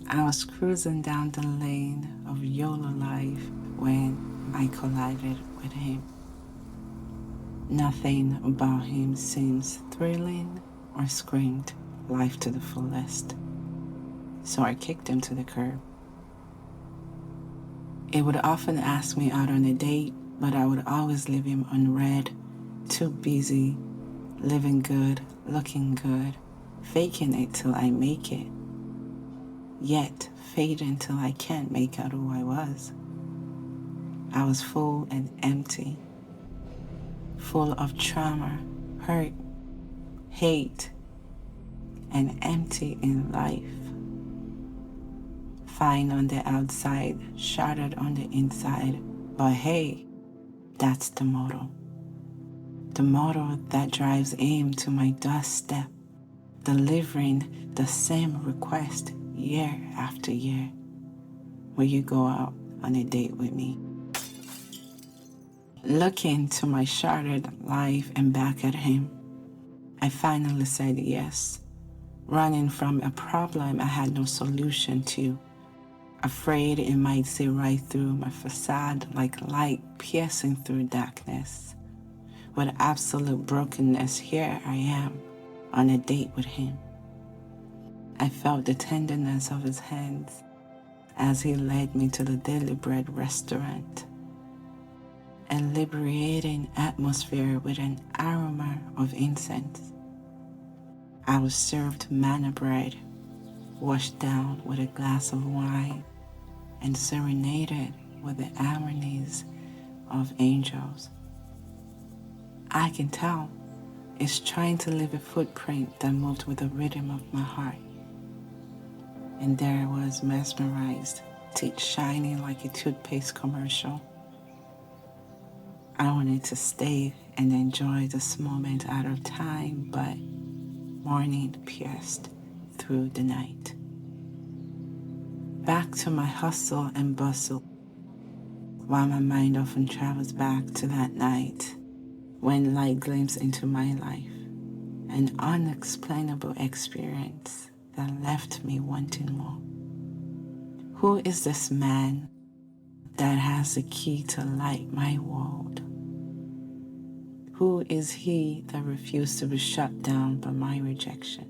I was cruising down the lane of YOLO life when I collided with him. Nothing about him seems thrilling or screamed life to the fullest, so I kicked him to the curb. He would often ask me out on a date, but I would always leave him unread, too busy, living good, looking good, faking it till I make it, yet fading till I can't make out who I was. I was full and empty, full of trauma, hurt, hate, and empty in life. Fine on the outside, shattered on the inside, but hey, that's the motto. The motto that drives aim to my doorstep, delivering the same request year after year. Will you go out on a date with me? Looking to my shattered life and back at him, I finally said yes, running from a problem I had no solution to, afraid it might see right through my facade like light piercing through darkness. With absolute brokenness, here I am on a date with him. I felt the tenderness of his hands as he led me to the Daily Bread restaurant, a liberating atmosphere with an aroma of incense. I was served manna bread, washed down with a glass of wine, and serenaded with the harmonies of angels. I can tell it's trying to leave a footprint that moved with the rhythm of my heart. And there I was, mesmerized, teeth shining like a toothpaste commercial. I wanted to stay and enjoy this moment out of time, but morning pierced through the night. Back to my hustle and bustle, while my mind often travels back to that night when light glimpsed into my life, an unexplainable experience that left me wanting more. Who is this man that has the key to light my world? Who is he that refused to be shut down by my rejection?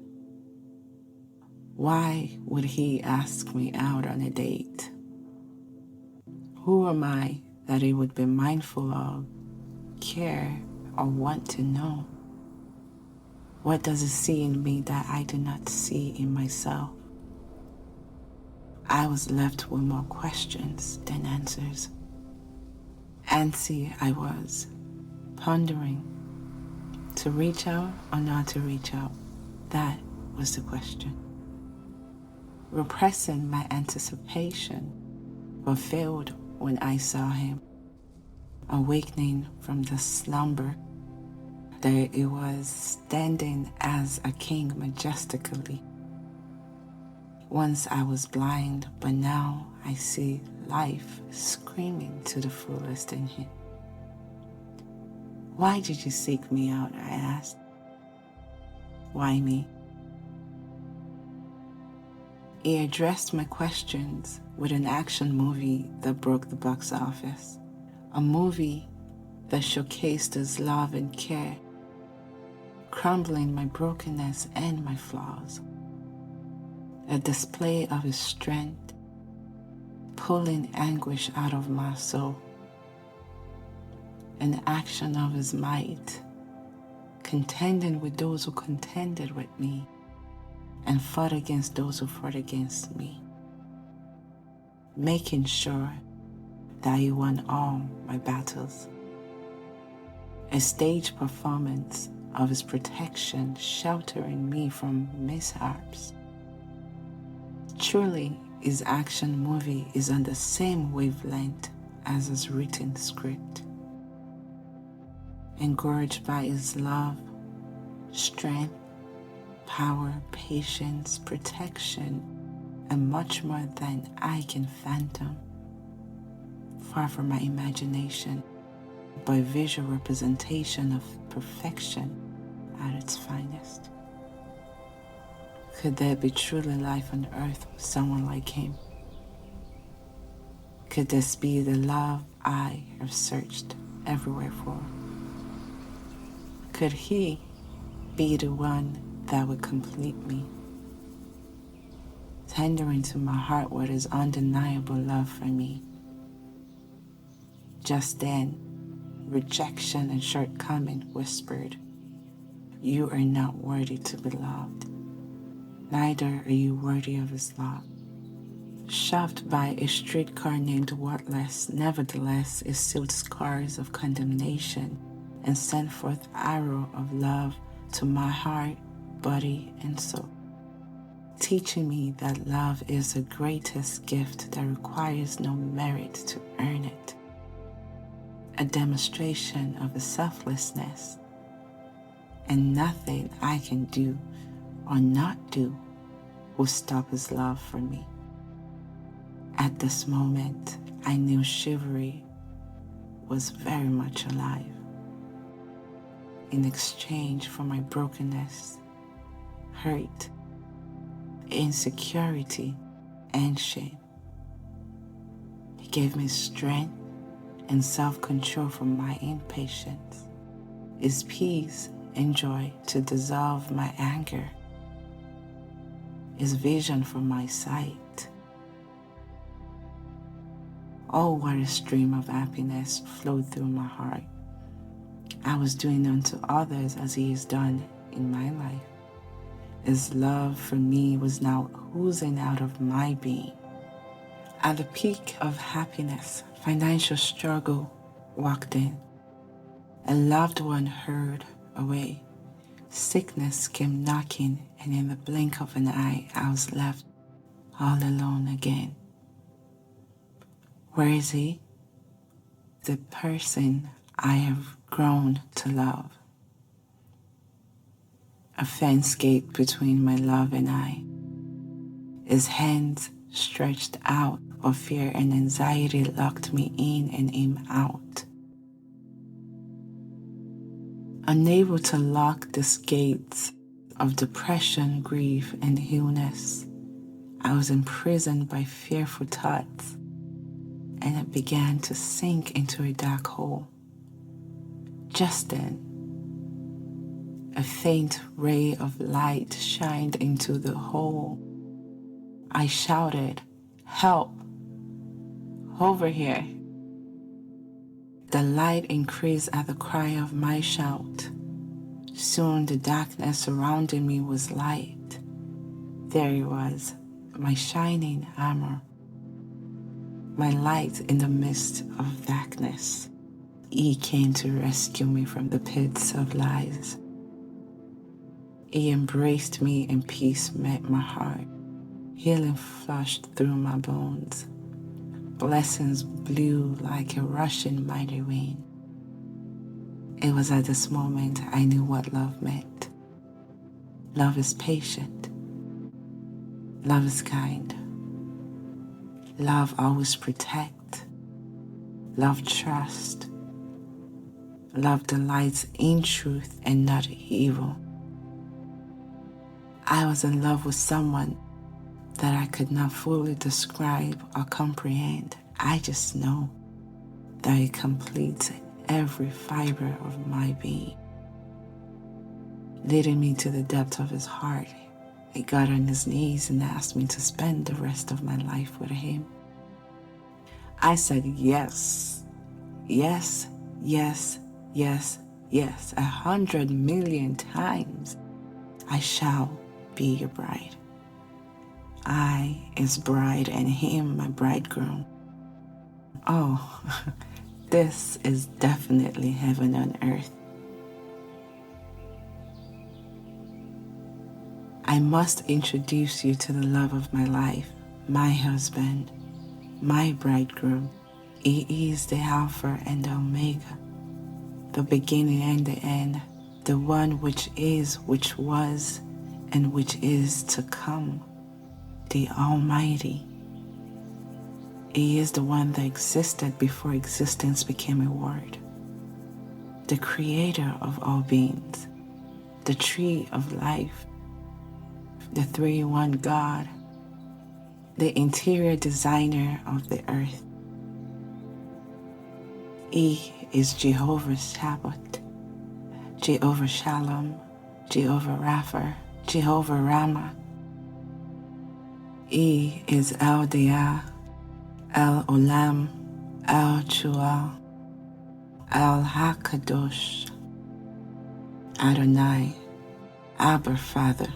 Why would he ask me out on a date? Who am I that he would be mindful of, care, or want to know? What does he see in me that I do not see in myself? I was left with more questions than answers. Antsy I was, pondering, to reach out or not to reach out. That was the question. Repressing my anticipation, but failed when I saw him. Awakening from the slumber, there he was, standing as a king majestically. Once I was blind, but now I see life screaming to the fullest in him. Why did you seek me out? I asked. Why me? He addressed my questions with an action movie that broke the box office. A movie that showcased his love and care, crumbling my brokenness and my flaws. A display of his strength, pulling anguish out of my soul. An action of his might, contending with those who contended with me, and fought against those who fought against me, making sure that he won all my battles. A stage performance of his protection, sheltering me from mishaps. Truly, his action movie is on the same wavelength as his written script. Encouraged by his love, strength, power, patience, protection, and much more than I can fathom. Far from my imagination, but a visual representation of perfection at its finest. Could there be truly life on earth with someone like him? Could this be the love I have searched everywhere for? Could he be the one that would complete me, tendering to my heart what is undeniable love for me? Just then, rejection and shortcoming whispered, "You are not worthy to be loved. Neither are you worthy of his love." Shoved by a streetcar named Worthless, nevertheless, it sealed scars of condemnation and sent forth arrow of love to my heart, body, and soul, teaching me that love is the greatest gift that requires no merit to earn it, a demonstration of a selflessness, and nothing I can do or not do will stop his love for me. At this moment, I knew chivalry was very much alive. In exchange for my brokenness, hurt, insecurity, and shame, he gave me strength and self-control from my impatience, his peace and joy to dissolve my anger, his vision for my sight. Oh, what a stream of happiness flowed through my heart. I was doing unto others as he has done in my life. His love for me was now oozing out of my being. At the peak of happiness, financial struggle walked in. A loved one hurried away. Sickness came knocking, and in the blink of an eye, I was left all alone again. Where is he? The person I have grown to love. A fence gate between my love and I. His hands stretched out, for fear and anxiety locked me in and him out. Unable to lock these gates of depression, grief, and illness, I was imprisoned by fearful thoughts, and it began to sink into a dark hole. Just then, a faint ray of light shined into the hole. I shouted, "Help! Over here!" The light increased at the cry of my shout. Soon the darkness surrounding me was light. There it was, my shining armor, my light in the midst of darkness. He came to rescue me from the pits of lies. He embraced me and peace met my heart. Healing flushed through my bones. Blessings blew like a rushing mighty wind. It was at this moment I knew what love meant. Love is patient. Love is kind. Love always protects. Love trusts. Love delights in truth and not evil. I was in love with someone that I could not fully describe or comprehend. I just know that it completes every fiber of my being. Leading me to the depth of his heart, he got on his knees and asked me to spend the rest of my life with him. I said yes, yes, yes, yes, yes, 100 million times. I shall be your bride. I, his bride, and him, my bridegroom. Oh, this is definitely heaven on earth. I must introduce you to the love of my life, my husband, my bridegroom. He is the Alpha and the Omega, the beginning and the end, the one which is, which was, and which is to come, the Almighty. He is the one that existed before existence became a word, the creator of all beings, the tree of life, the three-in-one God, the interior designer of the earth. E is Jehovah Sabbath, Jehovah Shalom, Jehovah Rapha, Jehovah Ramah. E is El Diyah, El Olam, El Chual, El HaKadosh, Adonai, Abba Father.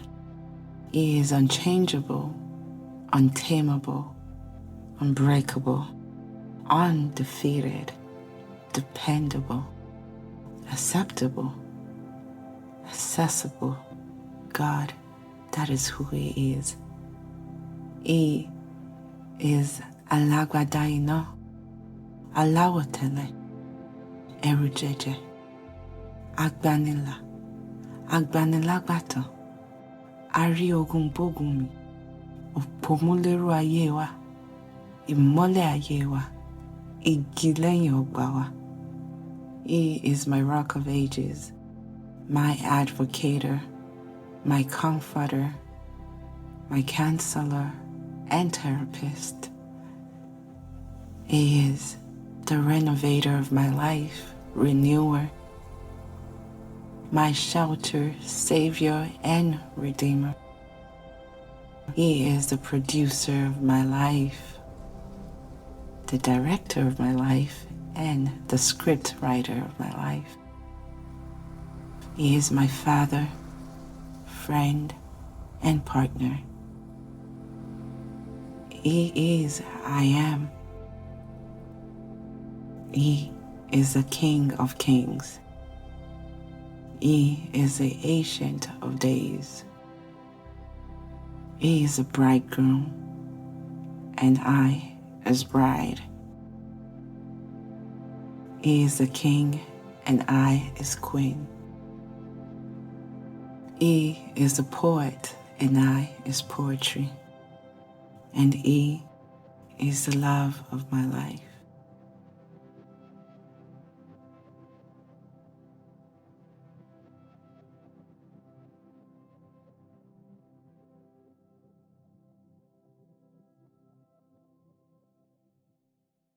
He is unchangeable, untamable, unbreakable, undefeated, dependable, acceptable, accessible. God, that is who He is. He is Alagbadaina, Alawotele, Erujeje, Agbanila, Agbanilagbatan, Ari ogun bogun mi, Òpómúléró ayé wa, Ìmọ́lẹ̀ ayé wa, Igi lẹ́yìn ọgbà wa. He is my rock of ages, my advocator, my comforter, my counselor and therapist. He is the renovator of my life, renewer, my shelter, savior, and redeemer. He is the producer of my life, the director of my life, and the script writer of my life. He is my father, friend, and partner. He is I am. He is the King of Kings. He is the Ancient of Days. He is a bridegroom, and I as bride. He is the king, and I as queen. He is the poet, and I is poetry. And He is the love of my life.